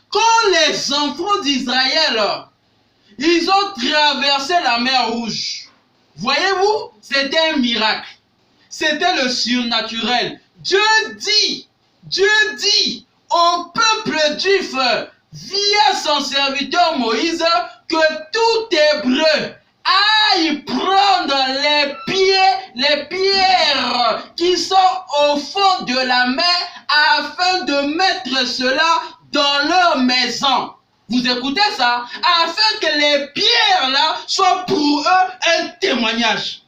quand les enfants d'Israël, ils ont traversé la mer Rouge. Voyez-vous, c'était un miracle. C'était le surnaturel. Dieu dit au peuple juif, via son serviteur Moïse, que tout Hébreu aille prendre les pierres qui sont au fond de la mer afin de mettre cela dans leur maison. Vous écoutez ça? Afin que les pierres là soient pour eux un témoignage.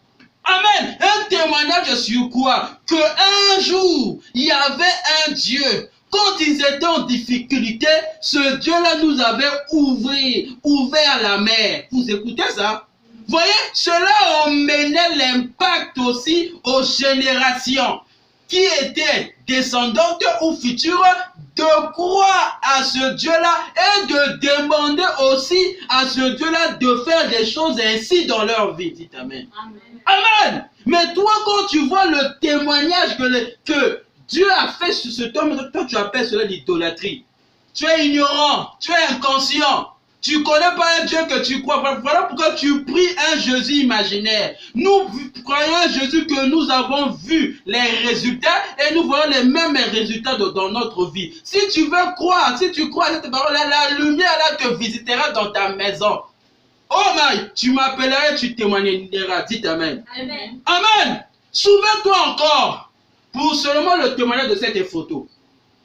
Amen. Un témoignage sur quoi? Que un jour, il y avait un Dieu. Quand ils étaient en difficulté, ce Dieu-là nous avait ouvert la mer. Vous écoutez ça? Voyez, cela emmenait l'impact aussi aux générations qui était descendante ou future, de croire à ce Dieu-là et de demander aussi à ce Dieu-là de faire des choses ainsi dans leur vie. Dites Amen. Amen. Mais toi, quand tu vois le témoignage que Dieu a fait sur cet homme, toi tu appelles cela l'idolâtrie. Tu es ignorant, tu es inconscient. Tu ne connais pas un Dieu que tu crois. Voilà pourquoi tu pries un Jésus imaginaire. Nous croyons un Jésus que nous avons vu les résultats et nous voyons les mêmes résultats dans notre vie. Si tu veux croire, si tu crois à cette parole, la lumière là te visitera dans ta maison. Oh my, tu m'appelleras, tu témoigneras. Dites Amen. Amen. Amen. Souviens-toi encore, pour seulement le témoignage de cette photo.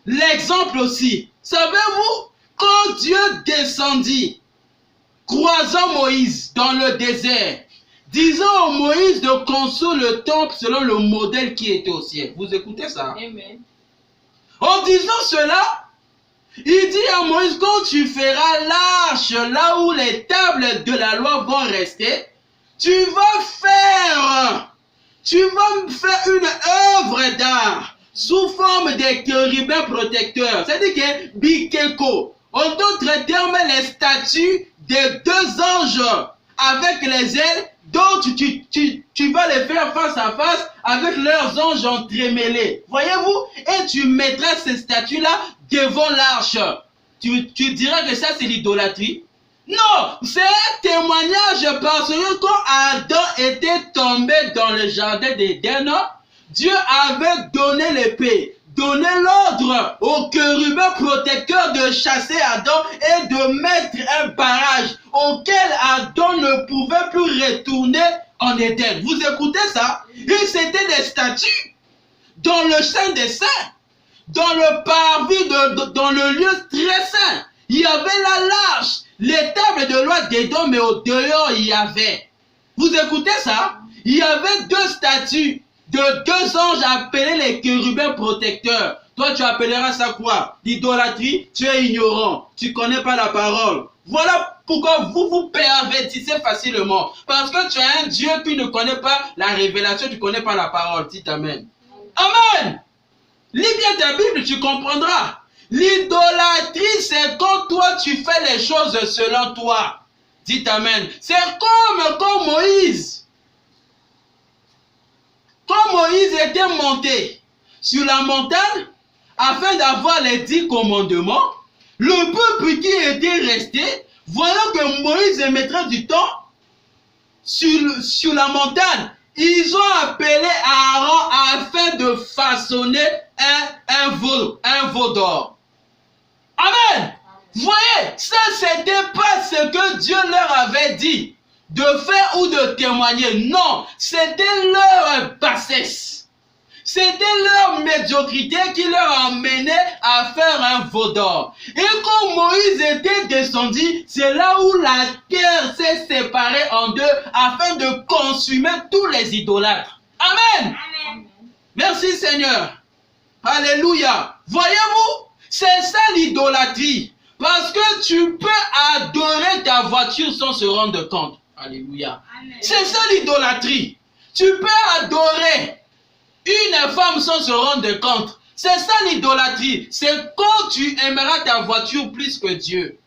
L'exemple aussi. Savez-vous, quand Dieu descendit, croisant Moïse dans le désert, disant à Moïse de construire le temple selon le modèle qui était au ciel. Vous écoutez ça? Amen. En disant cela, il dit à Moïse, quand tu feras l'arche là où les tables de la loi vont rester, tu vas faire une œuvre d'art sous forme de chérubins protecteurs. C'est-à-dire que Bikeko, en d'autres termes, les statues des deux anges avec les ailes, dont tu vas les faire face à face avec leurs anges entremêlés. Voyez-vous? Et tu mettras ces statues-là devant l'arche. Tu diras que ça c'est l'idolâtrie? Non, c'est un témoignage parce que quand Adam était tombé dans le jardin d'Éden, Dieu avait donné l'épée, donné l'ordre aux chérubins protecteurs de chasser Adam et de mettre un barrage auquel Adam ne pouvait plus retourner en Éden. Vous écoutez ça? Et c'était des statues dans le Saint des Saints, dans le parvis, dans le lieu très saint. Il y avait la l'arche, les tables de loi d'Édom, mais au dehors il y avait. Vous écoutez ça? Il y avait deux statues de deux anges appelés les chérubins protecteurs. Toi, tu appelleras ça quoi? L'idolâtrie? Tu es ignorant. Tu ne connais pas la parole. Voilà pourquoi vous vous pervertissez facilement. Parce que tu as un Dieu qui ne connaît pas la révélation, tu ne connais pas la parole. Dites Amen. Amen. Lis bien ta Bible, tu comprendras. L'idolâtrie, c'est quand toi, tu fais les choses selon toi. Dites Amen. C'est comme Moïse. Quand Moïse était monté sur la montagne, afin d'avoir les 10 commandements, le peuple qui était resté, voyant que Moïse mettrait du temps sur la montagne, ils ont appelé Aaron afin de façonner un veau d'or. Amen. Vous voyez, ça c'était pas ce que Dieu leur avait dit de faire ou de témoigner. Non, c'était leur bassesse. C'était leur médiocrité qui leur amenait à faire un veau d'or. Et quand Moïse était descendu, c'est là où la terre s'est séparée en deux afin de consumer tous les idolâtres. Amen. Amen. Merci Seigneur. Alléluia. Voyez-vous, c'est ça l'idolâtrie. Parce que tu peux adorer ta voiture sans se rendre compte. Alléluia. C'est ça l'idolâtrie. Tu peux adorer une femme sans se rendre compte. C'est ça l'idolâtrie. C'est quand tu aimeras ta voiture plus que Dieu.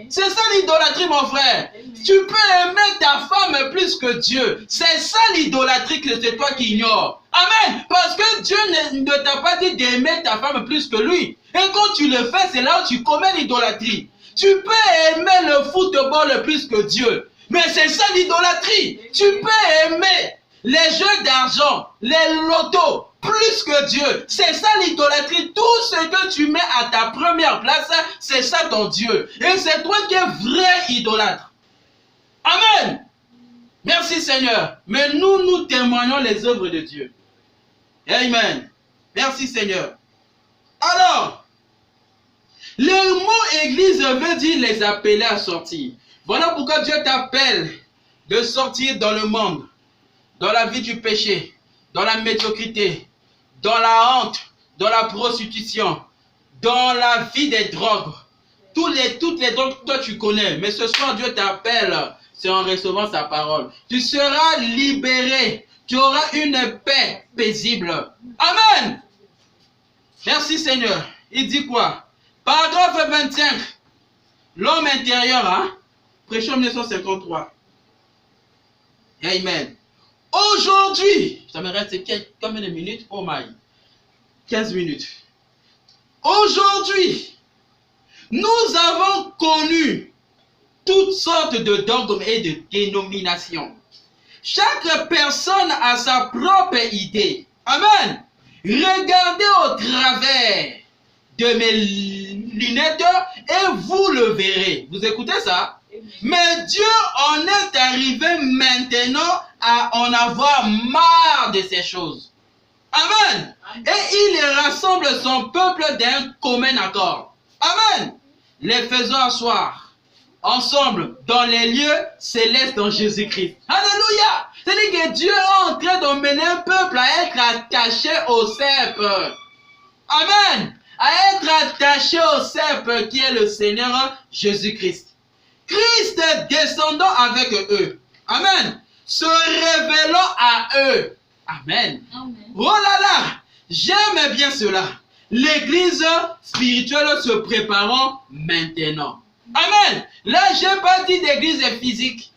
C'est ça l'idolâtrie, mon frère. Tu peux aimer ta femme plus que Dieu. C'est ça l'idolâtrie que c'est toi qui ignores. Amen. Parce que Dieu ne t'a pas dit d'aimer ta femme plus que lui. Et quand tu le fais, c'est là où tu commets l'idolâtrie. Tu peux aimer le football plus que Dieu. Mais c'est ça l'idolâtrie. Tu peux aimer les jeux d'argent, les lotos, plus que Dieu. C'est ça l'idolâtrie. Tout ce que tu mets à ta première place, c'est ça ton Dieu. Et c'est toi qui es vrai idolâtre. Amen. Merci Seigneur. Mais nous témoignons les œuvres de Dieu. Amen. Merci Seigneur. Alors, le mot église veut dire les appeler à sortir. Voilà pourquoi Dieu t'appelle de sortir dans le monde, dans la vie du péché, dans la médiocrité, dans la honte, dans la prostitution, dans la vie des drogues. Toutes les drogues que toi tu connais. Mais ce soir, Dieu t'appelle, c'est en recevant sa parole. Tu seras libéré. Tu auras une paix paisible. Amen. Merci Seigneur. Il dit quoi? Paragraphe 25. L'homme intérieur, hein? Prêchons 1953. Amen. Aujourd'hui, ça me reste combien de minutes? Oh my. 15 minutes. Aujourd'hui, nous avons connu toutes sortes de dogmes et de dénominations. Chaque personne a sa propre idée. Amen. Regardez au travers de mes lunettes et vous le verrez. Vous écoutez ça? Mais Dieu en est arrivé maintenant à en avoir marre de ces choses. Amen. Et il rassemble son peuple d'un commun accord. Amen. Les faisons asseoir ensemble dans les lieux célestes en Jésus-Christ. Alléluia. C'est-à-dire que Dieu est en train d'emmener un peuple à être attaché au cep. Amen. À être attaché au cep qui est le Seigneur Jésus-Christ. Christ descendant avec eux. Amen. Se révélant à eux. Amen. Amen. Oh là là. J'aime bien cela. L'église spirituelle se préparant maintenant. Amen. Là, je n'ai pas dit d'église physique.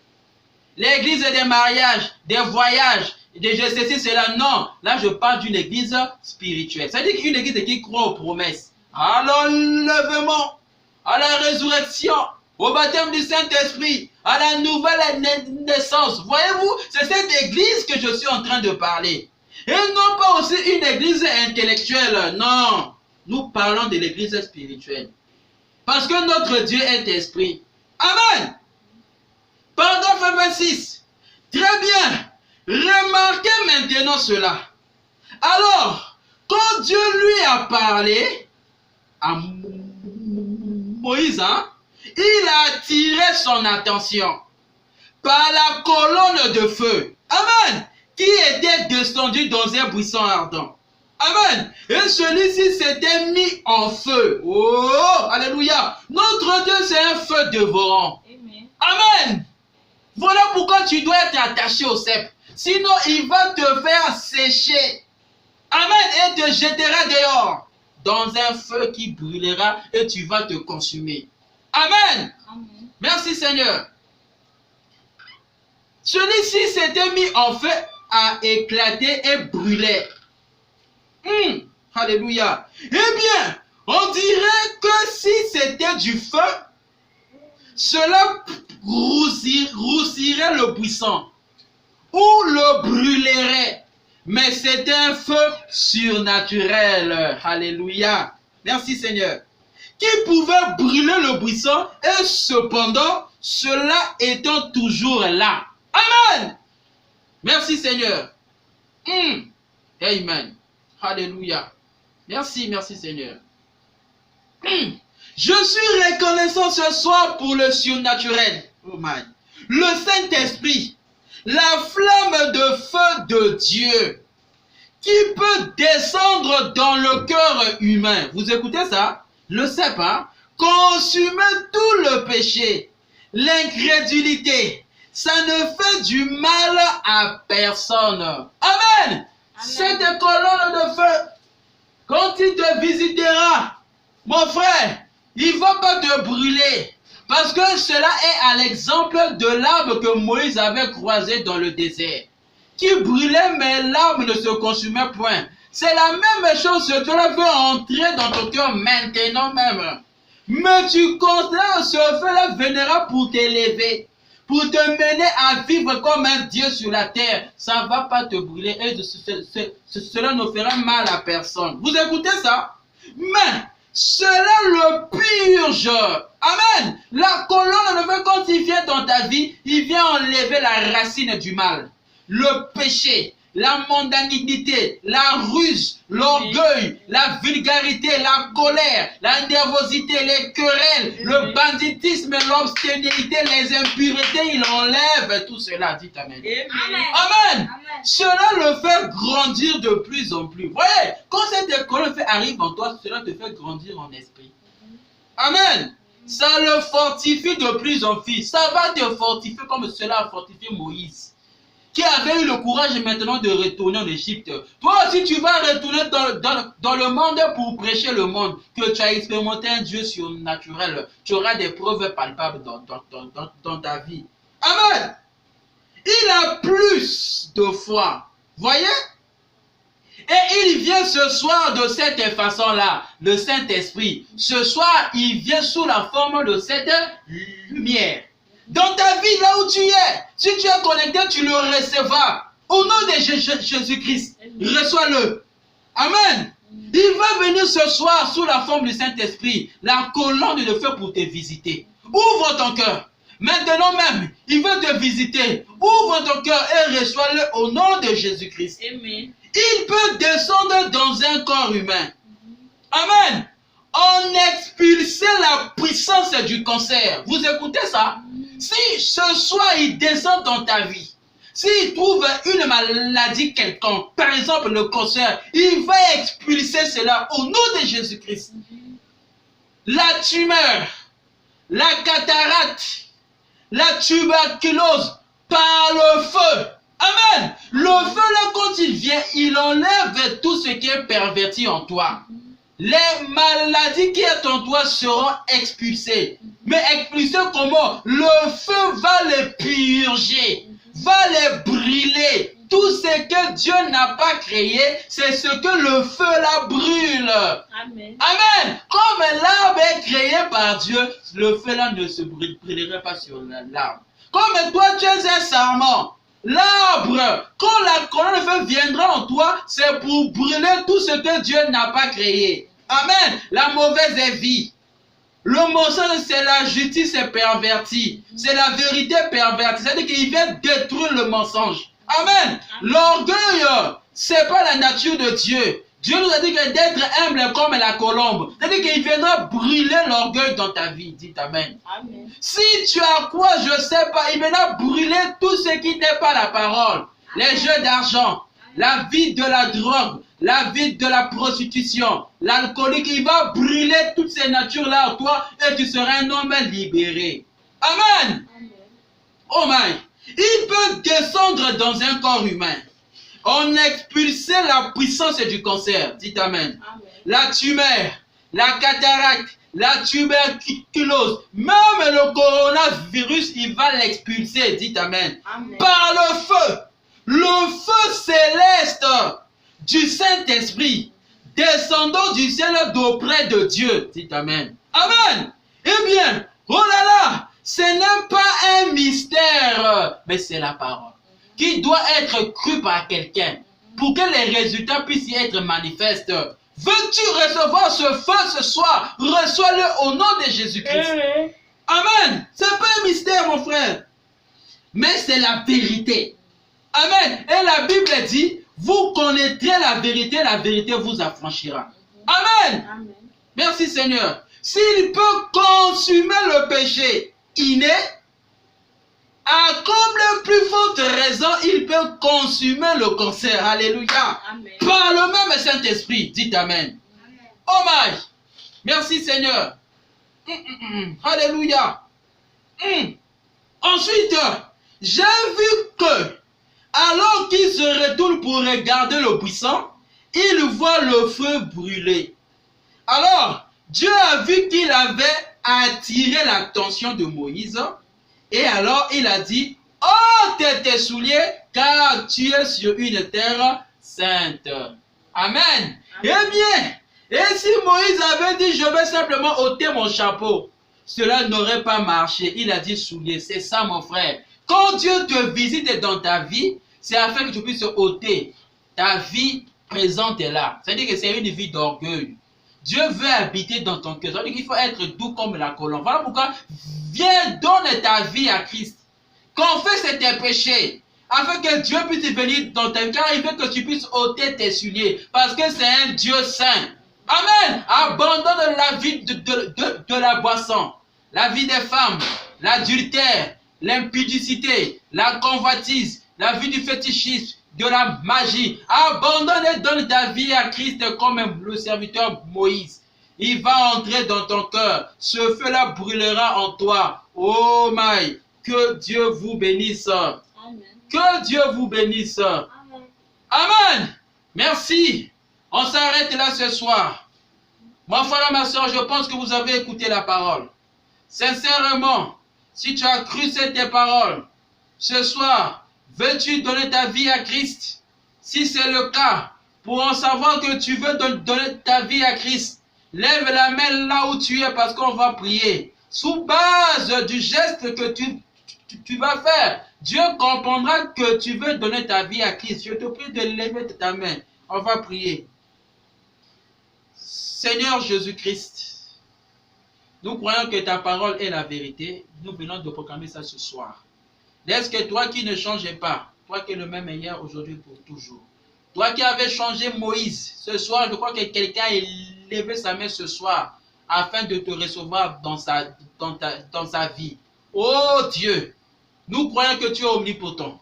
L'église des mariages, des voyages, de je sais si cela. Non. Là, je parle d'une église spirituelle. C'est-à-dire qu'une église qui croit aux promesses. À l'enlèvement, à la résurrection, au baptême du Saint-Esprit, à la nouvelle naissance. Voyez-vous, c'est cette église que je suis en train de parler. Et non pas aussi une église intellectuelle. Non. Nous parlons de l'église spirituelle. Parce que notre Dieu est esprit. Amen. Paragraphe 26. Très bien. Remarquez maintenant cela. Alors, quand Dieu lui a parlé à Moïse, hein, il a attiré son attention par la colonne de feu. Amen. Qui était descendu dans un buisson ardent. Amen. Et celui-ci s'était mis en feu. Oh, alléluia. Notre Dieu, c'est un feu dévorant. Amen. Amen. Voilà pourquoi tu dois être attaché au cep. Sinon, il va te faire sécher. Amen. Et te jettera dehors dans un feu qui brûlera et tu vas te consumer. Amen. Amen. Merci Seigneur. Celui-ci s'était mis en feu, a éclaté et brûlé. Alléluia. Eh bien, on dirait que si c'était du feu, cela roussirait le buisson ou le brûlerait. Mais c'était un feu surnaturel. Alléluia. Merci Seigneur. Qui pouvait brûler le buisson et cependant, cela étant toujours là. Amen. Merci Seigneur. Amen. Alléluia. Merci, merci Seigneur. Je suis reconnaissant ce soir pour le surnaturel. Oh my. Le Saint-Esprit. La flamme de feu de Dieu. Qui peut descendre dans le cœur humain. Vous écoutez ça? Le cep, hein? Consumer tout le péché. L'incrédulité. Ça ne fait du mal à personne. Amen. Amen. Cette colonne de feu, quand il te visitera, mon frère, il ne va pas te brûler. Parce que cela est à l'exemple de l'arbre que Moïse avait croisé dans le désert. Qui brûlait, mais l'arbre ne se consumait point. C'est la même chose que Dieu veut entrer dans ton cœur maintenant même. Mais tu considères ce feu-là viendra pour t'élever. Pour te mener à vivre comme un Dieu sur la terre. Ça ne va pas te brûler et cela ne fera mal à personne. Vous écoutez ça? Mais cela le purge. Amen. La colonne de feu, quand il vient dans ta vie, il vient enlever la racine du mal. Le péché, la mondanité, la ruse, l'orgueil, la vulgarité, la colère, la nervosité, les querelles, le banditisme, l'obscénité, les impuretés, il enlève tout cela. Dites Amen. Amen. Amen. Cela le fait grandir de plus en plus. Vous voyez, quand cette colonne arrive en toi, cela te fait grandir en esprit. Amen. Ça le fortifie de plus en plus. Ça va te fortifier comme cela a fortifié Moïse, qui avait eu le courage maintenant de retourner en Égypte. Toi aussi, tu vas retourner dans le monde pour prêcher le monde, que tu as expérimenté un Dieu surnaturel. Tu auras des preuves palpables dans ta vie. Amen. Il a plus de foi. Voyez? Et il vient ce soir de cette façon-là, le Saint-Esprit. Ce soir, il vient sous la forme de cette lumière. Dans ta vie, là où tu es, si tu es connecté, tu le recevras. Au nom de Jésus-Christ, reçois-le. Amen. Il va venir ce soir sous la forme du Saint-Esprit, la colonne de feu pour te visiter. Ouvre ton cœur. Maintenant même, il veut te visiter. Ouvre ton cœur et reçois-le au nom de Jésus-Christ. Amen. Il peut descendre dans un corps humain. Amen. On expulsait la puissance du cancer. Vous écoutez ça? Si ce soir il descend dans ta vie, s'il trouve une maladie quelconque, par exemple le cancer, il va expulser cela au nom de Jésus-Christ. La tumeur, la cataracte, la tuberculose, par le feu. Amen. Le feu là, quand il vient, il enlève tout ce qui est perverti en toi. Les maladies qui sont en toi seront expulsées. Mais expulsées comment? Le feu va les purger, va les brûler. Tout ce que Dieu n'a pas créé, c'est ce que le feu là brûle. Amen. Amen. Comme l'arbre est créé par Dieu, le feu là ne se brûlerait pas sur l'arbre. Comme toi, tu es un sarment. L'arbre, quand la colonne de feu viendra en toi, c'est pour brûler tout ce que Dieu n'a pas créé. Amen. La mauvaise vie. Le mensonge, c'est la justice pervertie. C'est la vérité pervertie. C'est-à-dire qu'il vient détruire le mensonge. Amen. L'orgueil, c'est pas la nature de Dieu. Dieu nous a dit que d'être humble comme la colombe. C'est-à-dire qu'il viendra brûler l'orgueil dans ta vie. Dites Amen. Amen. Si tu as quoi, je sais pas, il viendra brûler tout ce qui n'est pas la parole. Les jeux d'argent, la vie de la drogue, la vie de la prostitution, l'alcoolique, il va brûler toutes ces natures-là en toi et tu seras un homme libéré. Amen. Amen. Oh my. Il peut descendre dans un corps humain. On expulsait la puissance du cancer. Dites Amen. Amen. La tumeur, la cataracte, la tuberculose, même le coronavirus, il va l'expulser. Dites Amen. Amen. Par le feu céleste du Saint-Esprit, descendant du ciel d'auprès de Dieu. Dites Amen. Amen. Eh bien, oh là là, ce n'est pas un mystère, mais c'est la parole qui doit être crue par quelqu'un pour que les résultats puissent y être manifestes. Veux-tu recevoir ce feu ce soir? Reçois-le au nom de Jésus-Christ. Amen. Amen. C'est pas un mystère, mon frère, mais c'est la vérité. Amen. Et la Bible dit, vous connaîtrez la vérité vous affranchira. Amen. Amen. Merci Seigneur. S'il peut consumer le péché inné, à comme plus forte raison, il peut consumer le cancer. Alléluia. Amen. Par le même Saint-Esprit. Dites Amen. Oh my. Merci Seigneur. Alléluia. Ensuite, j'ai vu que, alors qu'il se retourne pour regarder le buisson, il voit le feu brûler. Alors, Dieu a vu qu'il avait attiré l'attention de Moïse. Et alors, il a dit, « ôte tes souliers, car tu es sur une terre sainte. » Amen. Eh bien, et si Moïse avait dit, « Je vais simplement ôter mon chapeau », cela n'aurait pas marché. Il a dit, « souliers ». C'est ça, mon frère. Quand Dieu te visite dans ta vie, c'est afin que tu puisses ôter. Ta vie présente est là. C'est-à-dire que c'est une vie d'orgueil. Dieu veut habiter dans ton cœur. C'est-à-dire qu'il faut être doux comme la colombe. Voilà pourquoi, viens, donne ta vie à Christ. Confesse tes péchés. Afin que Dieu puisse venir dans ton cœur. Il veut que tu puisses ôter tes souliers. Parce que c'est un Dieu saint. Amen. Abandonne la vie de la boisson. La vie des femmes. L'adultère. L'impudicité. La convoitise. La vie du fétichisme. De la magie. Abandonne et donne ta vie à Christ comme le serviteur Moïse. Il va entrer dans ton cœur. Ce feu-là brûlera en toi. Oh my. Que Dieu vous bénisse. Amen. Que Dieu vous bénisse. Amen. Amen. Merci. On s'arrête là ce soir. Mon frère et ma soeur, je pense que vous avez écouté la parole. Sincèrement, si tu as cru cette parole, ce soir, veux-tu donner ta vie à Christ? Si c'est le cas, pour en savoir que tu veux donner ta vie à Christ, lève la main là où tu es parce qu'on va prier. Sous base du geste que tu vas faire, Dieu comprendra que tu veux donner ta vie à Christ. Je te prie de lever ta main. On va prier. Seigneur Jésus-Christ, nous croyons que ta parole est la vérité. Nous venons de proclamer ça ce soir. Est-ce que toi qui ne changes pas, toi qui es le même hier, aujourd'hui, pour toujours, toi qui avais changé Moïse, ce soir, je crois que quelqu'un a levé sa main ce soir afin de te recevoir dans sa vie. Oh Dieu, nous croyons que tu es omnipotent,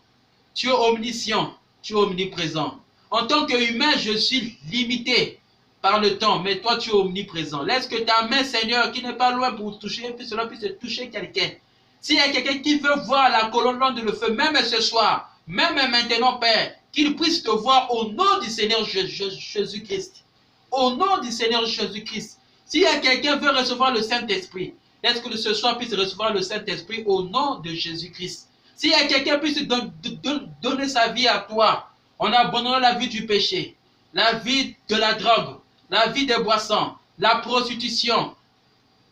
tu es omniscient, tu es omniprésent. En tant qu'humain, je suis limité par le temps, mais toi tu es omniprésent. Laisse que ta main, Seigneur, qui n'est pas loin pour toucher, puis cela puisse toucher quelqu'un. S'il y a quelqu'un qui veut voir la colonne de le feu, même ce soir, même maintenant, Père, qu'il puisse te voir au nom du Seigneur Jésus-Christ. Au nom du Seigneur Jésus-Christ. S'il y a quelqu'un qui veut recevoir le Saint-Esprit, laisse que ce soir puisse recevoir le Saint-Esprit au nom de Jésus-Christ. S'il y a quelqu'un qui puisse donner sa vie à toi, en abandonnant la vie du péché, la vie de la drogue, la vie des boissons, la prostitution,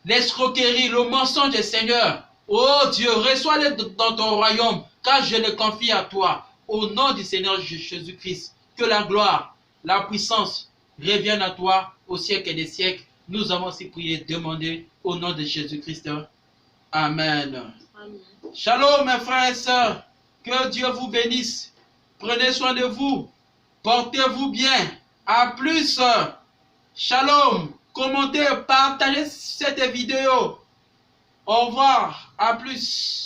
l'escroquerie, le mensonge du Seigneur. Oh Dieu, reçois-les dans ton royaume, car je les confie à toi. Au nom du Seigneur Jésus-Christ, que la gloire, la puissance reviennent à toi au siècle des siècles. Nous avons aussi prié, demandé au nom de Jésus-Christ. Amen. Amen. Shalom mes frères et sœurs, que Dieu vous bénisse. Prenez soin de vous, portez-vous bien. À plus. Shalom. Commentez, partagez cette vidéo. Au revoir. À plus.